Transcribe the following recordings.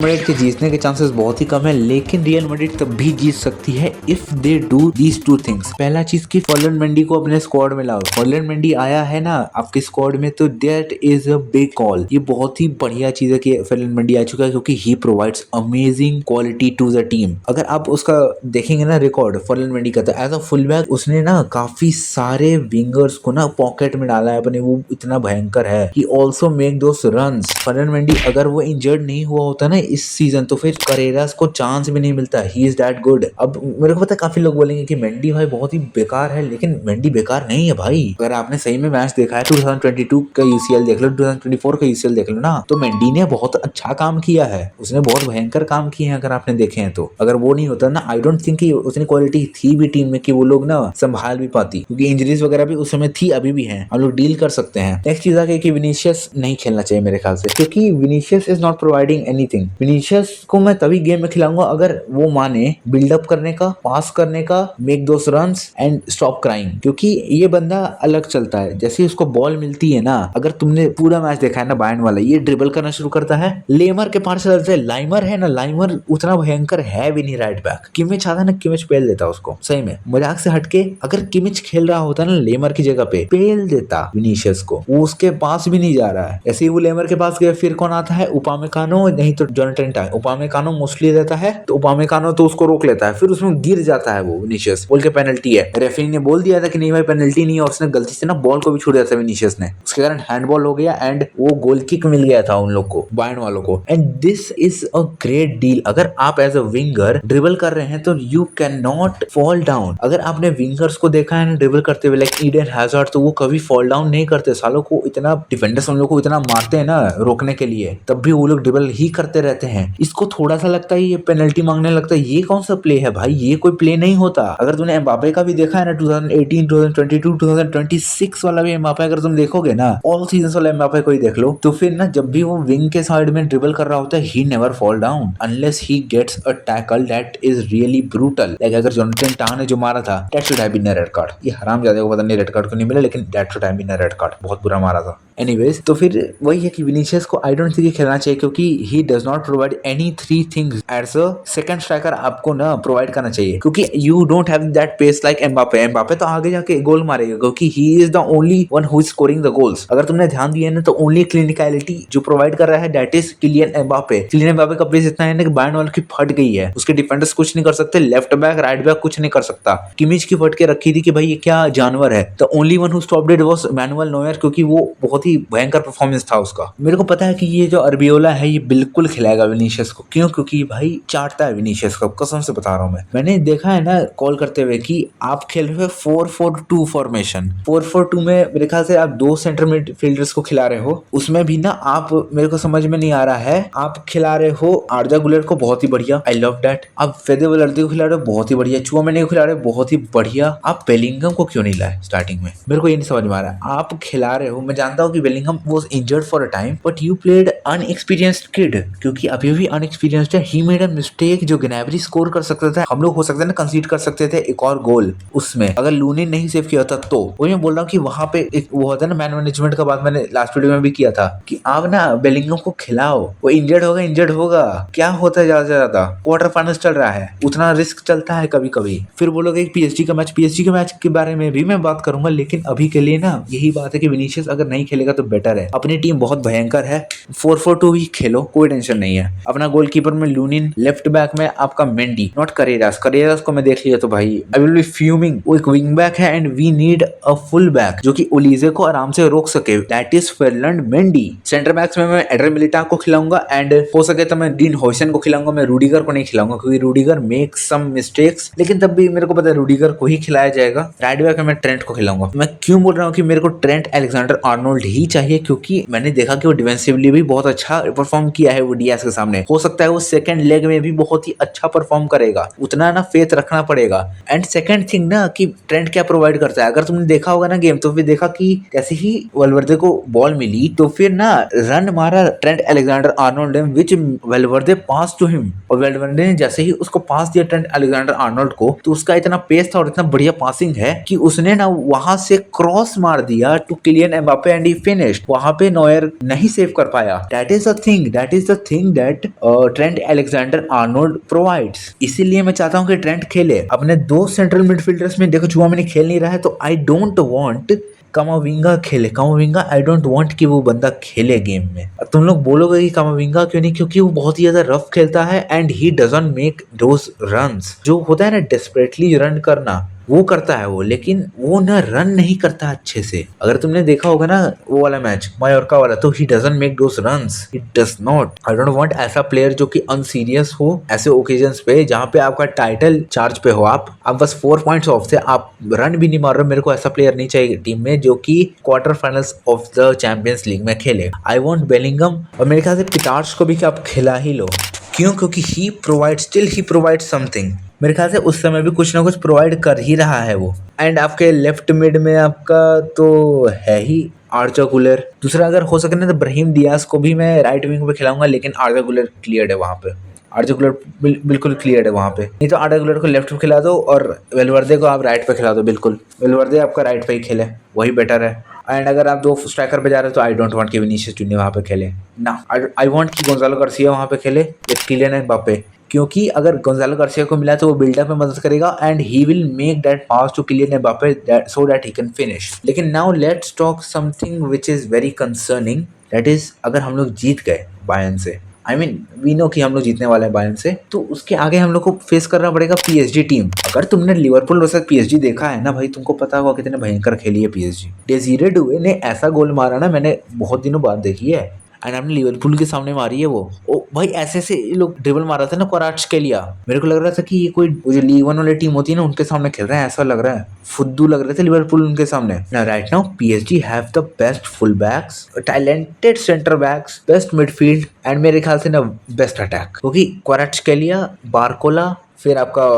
Madrid के जीतने के चांसेस बहुत ही कम है, लेकिन रियल मैड्रिड तब भी जीत सकती है if they do these two things. पहला चीज कि फर्लैंड मेंडी को अपने स्क्वाड में लाओ। फर्लैंड मेंडी आया है ना आपके स्क्वाड में, तो that is a big call. ये बहुत ही बढ़िया चीज है कि फर्लैंड मेंडी आ चुका है, क्योंकि he provides amazing quality to the team. अगर आप उसका देखेंगे ना रिकॉर्ड फर्लैंड मेंडी का, तो एज अ फुल बैक उसने ना काफी सारे विंगर्स को ना पॉकेट में डाला है अपने, वो इतना भयंकर है। He also make those runs. Ferland Mendy अगर वो इंजर्ड नहीं हुआ होता ना इस सीजन, तो फिर करेरास को चांस भी नहीं मिलता। He is that good. अब मेरे को पता है काफी लोग बोलेंगे कि मेंडी भाई बहुत ही बेकार है, लेकिन मेंडी बेकार नहीं है भाई। अगर आपने सही में मैच देखा है 2022 का यूसीएल देख लो, 2024 का यूसीएल देख लो ना, तो मेंडी ने बहुत अच्छा काम किया है। उसने बहुत भयंकर काम किए हैं अगर आपने देखे हैं तो। अगर वो नहीं होता ना, आई डोंट थिंक कि उतनी क्वालिटी थी भी टीम में कि वो लोग ना संभाल भी पाती, क्योंकि इंजरीज वगैरह भी उस समय थी, अभी भी हैं, हम लोग डील कर सकते हैं। नेक्स्ट चीज आगे कि विनीशियस नहीं खेलना चाहिए मेरे ख्याल से, क्योंकि Vinicius is not providing anything. Vinicius को मैं तभी गेम में खिलाऊंगा अगर वो माने बिल्डअप करने का, पास करने का, make those runs and stop crying, क्योंकि ये बंदा अलग चलता है। जैसे उसको बॉल मिलती है ना, अगर तुमने पूरा मैच देखा है ना बायर्न वाला, ये ड्रिबल करना शुरू करता है, लेमर के पास चलते हैं। लाइमर है ना, लाइमर उतना भयंकर है भी नहीं राइट बैक। किमिच आता ना, किमिच पेल देता उसको। सही में मजाक से हटके अगर किमिच खेल रहा होता ना लेमर की जगह पे, पेल देता विनीशियस को। वो उसके पास भी नहीं जा रहा है। ऐसे ही वो लेमर के पास गया, फिर कौन आता है, उपामेकानो, नहीं तो जोनाथन टाह। उपामेकानो मोस्टली रहता है, तो उपामेकानो तो उसको रोक लेता है, फिर उसमें गिर जाता है वो विनीशियस, बोल के पेनल्टी है। रेफरी ने बोल दिया था कि नहीं भाई पेनल्टी नहीं है, और उसने गलती से ना बॉल को भी छू दिया था विनीशियस ने, उसके कारण हैंडबॉल हो गया एंड वो गोल किक मिल गया था उन लोग को, बायर्न वालों को। And this is a great deal. अगर आप एज अ विंगर ड्रिबल कर रहे हैं तो you can not fall down. अगर आपने विंगर्स को देखा है ना ड्रिबल करते हुए, लाइक ईडन हैजार्ड, तो वो कभी फॉल डाउन नहीं करते। सालों को इतना डिफेंडर्स उन लोग को इतना मारते हैं ना रोकने के लिए, तब भी वो लोग ड्रिबल ही करते रहते हैं। इसको थोड़ा सा लगता है ये पेनल्टी मांगने लगता है, ये कौन सा प्ले है भाई, ये कोई प्ले नहीं होता। अगर तुमने एम्बापे का भी देखा है ना 2018, 2022, 2026 वाला भी एम्बापे अगर तुम देखोगे ना, ऑल सीजन वाला एम्बापे को ही देख लो, तो फिर ना जब भी वो विंग के साइड में ड्रिबल कर रहा होता है, he never fall down unless he gets a tackle that is really brutal. Like अगर जोनाथन टाह ने जो मारा था, that should have been a red card. ये हरामजादे को पता नहीं रेड कार्ड क्यों नहीं मिला, लेकिन that should have been a red card. बहुत बुरा मारा था। एनीवेज, तो फिर वही है कि विनीशियस को आई डोंट थिंक खेलना चाहिए, क्योंकि he does not provide any three things as a second striker. आपको ना प्रोवाइड करना चाहिए, क्योंकि you don't have that pace like Mbappe. Mbappe तो आगे जाके गोल मारेगा, क्योंकि he is the only one who is scoring the goals. अगर तुमने ध्यान दिया ना, तो ओनली क्लिनिकलिटी जो प्रोवाइड कर रहा है that is Kylian Mbappe. Kylian Mbappe का पेस इतना है ना कि बायर्न वालों की फट गई है, उसके डिफेंडर्स कुछ नहीं कर सकते, लेफ्ट बैक राइट बैक कुछ नहीं कर सकता। किमिच की फट के रखी थी कि भाई ये क्या जानवर है। The only one who stopped it was manual Noire, क्योंकि वो बहुत ही भयंकर परफॉर्मेंस था उसका। मेरे को पता है कि ये जो अरबियोला है ये बिल्कुल खिलाएगा विनीशियस को। क्यों? क्योंकि भाई चाटता है विनीशियस को, कसम से बता रहा हूं मैं। मैंने देखा है ना कॉल करते हुए कि आप खेल रहे हो 4-4-2 फॉर्मेशन। 4-4-2 में मेरे ख्याल से आप 2 सेंटर मिडफील्डर्स को खिला रहे हो। उसमें भी ना आप, मेरे को समझ में नहीं आ रहा है, आप खिला रहे हो आर्जा गुलेर को, बहुत ही बढ़िया, आई लव दैट। आप फेदे वलर्दी को खिला रहे हो, बहुत ही बढ़िया। चुआमेनी को खिला रहे हो, बहुत ही बढ़िया। आप बेलिंगम को क्यों नहीं लाए स्टार्टिंग में? मेरे को ये नहीं समझ में आ रहा है। आप खिला रहे हो, मैं जानता हूँ कि Bellingham was injured for a time, but you played inexperienced kid, क्योंकि अभी भी अनएक्सपीरियंस्ड है। ही मेड अ मिस्टेक जो ग्नैब्री स्कोर कर सकता था। हम लोग हो सकता है ना कंसीड कर सकते थे एक और गोल उसमें, अगर लूनी नहीं सेव किया था तो। वही मैं बोल रहा हूँ कि वहां पे एक वो होता है ना मैन मैनेजमेंट का, बात मैंने लास्ट वीडियो में भी किया था कि आप ना बेलिंगम को खिलाओ। वो इंजर्ड होगा, क्या होता है ज्यादा से ज्यादा, क्वार्टर फाइनल्स चल रहा है, उतना रिस्क चलता है कभी कभी। फिर बोलोगे पीएसजी के मैच के बारे में भी मैं बात करूंगा, लेकिन अभी के लिए ना यही बात है कि विनीशियस अगर नहीं खेलेगा तो बेटर है। अपनी टीम बहुत भयंकर है, 4-4-2 ही खेलो, कोई टेंशन नहीं है। अपना गोलकीपर में लूनिन, लेफ्ट बैक में आपका मेंडी, नॉट करेरास। करेरास को मैं देख लिया तो भाई आई विल बी फ्यूमिंग। वो एक विंग बैक है and we need a full back जो कि ओलीजे को आराम से रोक सके, that is Ferland Mendy. Centre backs में मैं एडर मिलिटा को खिलाऊंगा एंड हो सके तो मैं डीन हॉयसन को खिलाऊंगा। मैं रूडिगर को नहीं खिलाऊंगा, क्योंकि रूडिगर मेक सम मिस्टेक्स, लेकिन तब भी मेरे को पता है रूडिगर को ही खिलाया जाएगा। राइट बैक में मैं ट्रेंट को खिलाऊंगा। मैं क्यों बोल रहा हूँ कि मेरे को ट्रेंट अलेक्जेंडर आर्नोल्ड ही चाहिए, क्योंकि मैंने देखा कि वो डिफेंसिवली भी बहुत अच्छा परफॉर्म किया है वो डियास के सामने। हो सकता है वो सेकंड लेग में भी बहुत ही अच्छा परफॉर्म करेगा, उतना ना फेथ रखना पड़ेगा। एंड सेकंड थिंग ना कि ट्रेंट क्या प्रोवाइड करता है, अगर तुमने देखा होगा ना गेम, तो फिर देखा कि जैसे ही वल्वर्दे को बॉल मिली तो फिर ना रन मारा ट्रेंट अलेक्जेंडर आर्नोल्ड ने, विच वल्वर्दे पास टू हिम, और वल्वर्दे ने जैसे ही उसको पास दिया ट्रेंट अलेक्जेंडर आर्नोल्ड को, तो उसका इतना पेस था और इतना बढ़िया पासिंग है कि उसने ना वहां से क्रॉस मार दिया to Kylian Mbappe and he finished. वहां पे नोयर नहीं सेव कर पाया। That is the thing feeling that Trent Alexander Arnold provides. इसीलिए मैं चाहता हूँ कि ट्रेंट खेले। अपने दो सेंट्रल मिडफील्डर्स में देखो चुआमेनी खेल नहीं रहा है, तो आई डोंट वांट कामाविंगा खेले। कामाविंगा आई डोंट वांट कि वो बंदा खेले गेम में। अब तुम लोग बोलोगे कि कामाविंगा क्यों नहीं, क्योंकि वो बहुत ही ज्यादा रफ खेलता है and he doesn't make those runs. जो होता है ना डेस्परेटली रन करना, वो करता है वो, लेकिन वो ना रन नहीं करता अच्छे से। अगर तुमने देखा होगा ना वो वाला मैच मायोर्का वाला, तो he doesn't make those runs, he does not. I don't want ऐसा प्लेयर जो कि अनसीरियस हो ऐसे ओकेजन्स पे जहां पे आपका टाइटल चार्ज पे हो। आप बस 4 पॉइंट्स ऑफ से आप रन भी नहीं मार रहे हो। मेरे को ऐसा प्लेयर नहीं चाहिए टीम में जो कि quarter finals of the champions league में खेले। आई वांट बेलिंगम, और मेरे ख्याल से पिटार्स को भी आप खिला ही लो। क्यों? क्योंकि ही प्रोवाइड समथिंग। मेरे ख्याल से उस समय भी कुछ ना कुछ प्रोवाइड कर ही रहा है वो। एंड आपके लेफ्ट मिड में आपका तो है ही आर्चा गुलर। दूसरा अगर हो सके ना तो ब्राहिम डियाज को भी मैं राइट विंग पे खिलाऊंगा, लेकिन आर्चा गुलर क्लियर है वहां पे। आर्चा गुलर बिल्कुल क्लियर है वहां पे। नहीं तो आर्चा गुलर को लेफ्ट पे खिला दो और वेलवर्दे को आप राइट पे खिला दो। बिल्कुल वेलवर्दे आपका राइट पे ही खेले, वही बेटर है। एंड अगर आप दो स्ट्राइकर पे जा रहे हो तो आई डोंट वांट कि विनीसियस जूनियर वहां पे खेले ना। आई वांट कि गोंजालो गार्सिया वहां पे खेले विद किलियन एम्बाप्पे, क्योंकि अगर गोंजालो गार्सिया को मिला तो वो बिल्डअप में मदद करेगा and he will make that pass to Kylian Mbappe so that he can finish. लेकिन now let's talk something which is very concerning, that is अगर हम लोग जीत गए बायर्न से, आई मीन वी नो कि हम लोग जीतने वाले हैं बायर्न से, तो उसके आगे हम लोग को फेस करना पड़ेगा पीएसजी टीम। अगर तुमने लिवरपूल वर्सेस पीएसजी देखा है ना भाई, तुमको पता होगा कितने भयंकर खेली है पीएसजी। डेज़िरे डुए ने ऐसा गोल मारा ना, मैंने बहुत दिनों बाद देखी है एंड हमने लिवरपूल के सामने मारी है वो। ओ भाई ऐसे ऐसे ये लोग ड्रिबल मार रहा था ना क्वाराट्सकेलिया, मेरे को लग रहा था कि ये कोई वो जो लीग वन वाली टीम होती है ना उनके सामने खेल रहे हैं, ऐसा लग रहा है। फुद्दू लग रहे थे लिवरपूल उनके सामने। Right now PSG have the best full backs, talented centre backs, best midfield and मेरे ख्याल से ना बेस्ट अटैक, क्योंकि क्वाराट्सकेलिया, बारकोला, फिर आपका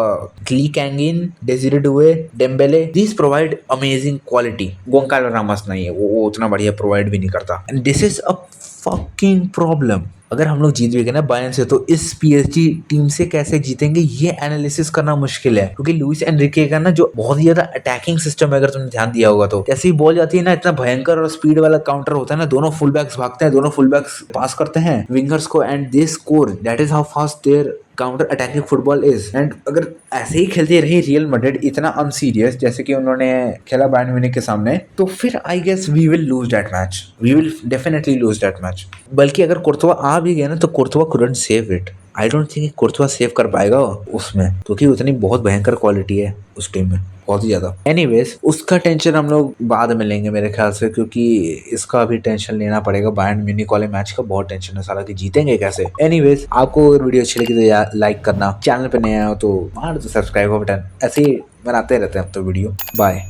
Lee Kangin, Desire Doue, Dembele, this provide amazing quality. Goncalo Ramos नहीं है वो उतना बढ़िया प्रोवाइड भी नहीं करता and this is a fucking problem. अगर हम लोग जीत भी गए ना बायर्न से, तो इस पीएसजी टीम से कैसे जीतेंगे ये एनालिसिस करना मुश्किल है, क्योंकि लुइस एनरिके का ना जो बहुत ही ज्यादा अटैकिंग सिस्टम है, अगर तुमने ध्यान दिया होगा तो जैसे ही बॉल जाती है ना, इतना भयंकर और स्पीड वाला काउंटर होता है ना, दोनों फुल बैक्स भागते हैं, दोनों फुल बैक्स पास करते हैं विंगर्स को and they score. That is how fast their counter attacking football is. And अगर ऐसे ही खेलते रहे रियल मैड्रिड इतना अनसीरियस जैसे कि उन्होंने खेला बायर्न म्यूनिख के सामने, तो फिर I guess we will lose that match, we will definitely lose that match. बल्कि अगर कुर्तवा आ भी गया ना तो Courtois couldn't save it. I don't think Courtois save कर पाएगा उसमें, क्योंकि उतनी बहुत भयंकर क्वालिटी है उस टीम में, बहुत ही ज्यादा। एनीवेज उसका टेंशन हम लोग बाद में लेंगे मेरे ख्याल से, क्योंकि इसका भी टेंशन लेना पड़ेगा। बायर्न म्यूनिख वाले मैच का बहुत टेंशन है साला कि जीतेंगे कैसे। एनीवेज आपको अगर वीडियो अच्छी लगी तो लाइक करना, चैनल पे नए आए हो तो मार दो सब्सक्राइब का बटन। ऐसे ही बनाते रहते हैं अब तो वीडियो। बाय।